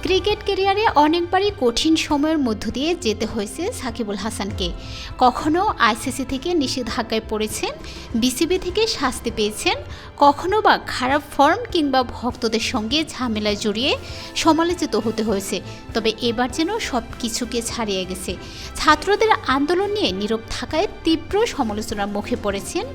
Cricket ক্যারিয়ারে অনেকবারই কঠিন সময়ের মধ্য দিয়ে যেতে হয়েছে সাকিবুল হাসানকে। কখনো আইসিসি থেকে নিষেধাজ্ঞায় পড়েছেন, বিসিবি থেকে শাস্তি পেয়েছেন, কখনো বা খারাপ ফর্ম কিংবা ভক্তদের সঙ্গে ঝামেলায় জড়িয়ে সমালোচিত হতে হয়েছে। তবে এবার যেন সব কিছুকে ছাড়িয়ে গেছে। ছাত্রদের আন্দোলন নিয়ে নীরব থাকায় তীব্র সমালোচনার মুখে পড়েছেন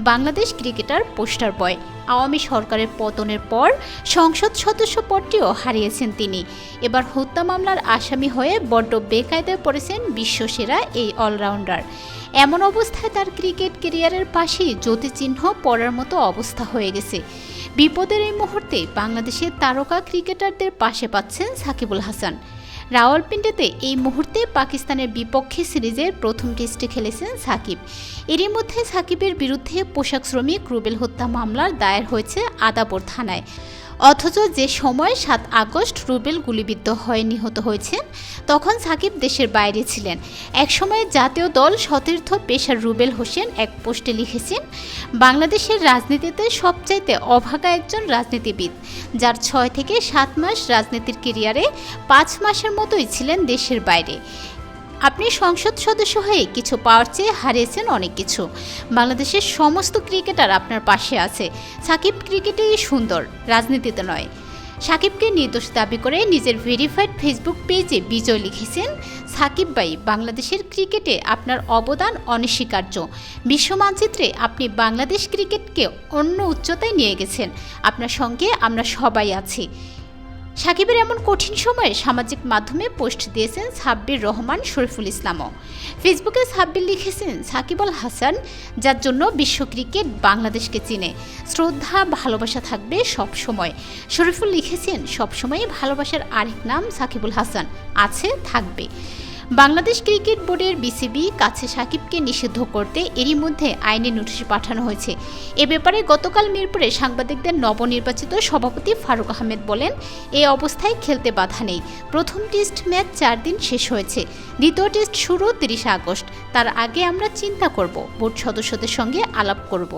বাংলাদেশ ক্রিকেটার পোস্টার বয়। আওয়ামী সরকারের পতনের পর সংসদ সদস্য পদটিও হারিয়েছেন তিনি। এবার হত্যা মামলার আসামি হয়ে বড্ড বেকায়দায় পড়েছেন বিশ্বসেরা এই অলরাউন্ডার। এমন অবস্থায় তার ক্রিকেট ক্যারিয়ারের পাশেই জ্যোতিচিহ্ন পড়ার মতো অবস্থা হয়ে গেছে। বিপদের এই মুহূর্তে বাংলাদেশের তারকা ক্রিকেটারদের পাশে পাচ্ছেন সাকিবুল হাসান। রাওয়ালপিন্ডিতে এই মুহূর্তে পাকিস্তানের বিপক্ষে সিরিজের প্রথম টেস্টে খেলেছেন সাকিব। এরই মধ্যে সাকিবের বিরুদ্ধে পোশাক শ্রমিক রুবেল হত্যা মামলার দায়ের হয়েছে আদাবর থানায়। অথচ যে সময় ৭ আগস্ট রুবেল গুলিবিদ্ধ হয়ে নিহত হয়েছেন, তখন সাকিব দেশের বাইরে ছিলেন। একসময় জাতীয় দল সতীর্থ পেসার রুবেল হোসেন এক পোস্টে লিখেছেন, বাংলাদেশের রাজনীতিতে সবচাইতে অভাগা একজন রাজনীতিবিদ, যার ৬ থেকে ৭ মাস রাজনীতির ক্যারিয়ারে ৫ মাসের মতোই ছিলেন দেশের বাইরে। আপনি সংসদ সদস্য হয়ে কিছু পাওয়ার চেয়ে হারিয়েছেন অনেক কিছু। বাংলাদেশের সমস্ত ক্রিকেটার আপনার পাশে আছে। সাকিব ক্রিকেটেই সুন্দর, রাজনীতিতে নয়। সাকিবকে নির্দোষ দাবি করে নিজের ভেরিফাইড ফেসবুক পেজে বিজয় লিখেছেন, সাকিব ভাই, বাংলাদেশের ক্রিকেটে আপনার অবদান অনস্বীকার্য। বিশ্ব মানচিত্রে আপনি বাংলাদেশ ক্রিকেটকে অন্য উচ্চতায় নিয়ে গেছেন। আপনার সঙ্গে আমরা সবাই আছি। সাকিবের এমন কঠিন সময়ে সামাজিক মাধ্যমে পোস্ট দিয়েছেন সাব্বির রহমান শরীফুল ইসলামও। ফেসবুকে সাব্বির লিখেছেন, সাকিবুল হাসান, যার জন্য বিশ্ব ক্রিকেট বাংলাদেশকে চিনে। শ্রদ্ধা, ভালোবাসা থাকবে সব সময়। শরীফুল লিখেছেন, সবসময়ই ভালোবাসার আরেক নাম সাকিবুল হাসান আছে, থাকবে। বাংলাদেশ ক্রিকেট বোর্ডের বিসিবি কাছে সাকিবকে নিষিদ্ধ করতে এরই মধ্যে আইনি নোটিশ পাঠানো হয়েছে। এ ব্যাপারে গতকাল মিরপুরে সাংবাদিকদের নবনির্বাচিত সভাপতি ফারুক আহমেদ বলেন, এই অবস্থায় খেলতে বাধা নেই। প্রথম টেস্ট ম্যাচ ৪ দিন শেষ হয়েছে। দ্বিতীয় টেস্ট শুরু ৩০ আগস্ট। তার আগে আমরা চিন্তা করব, বোর্ড সদস্যদের সঙ্গে আলাপ করব।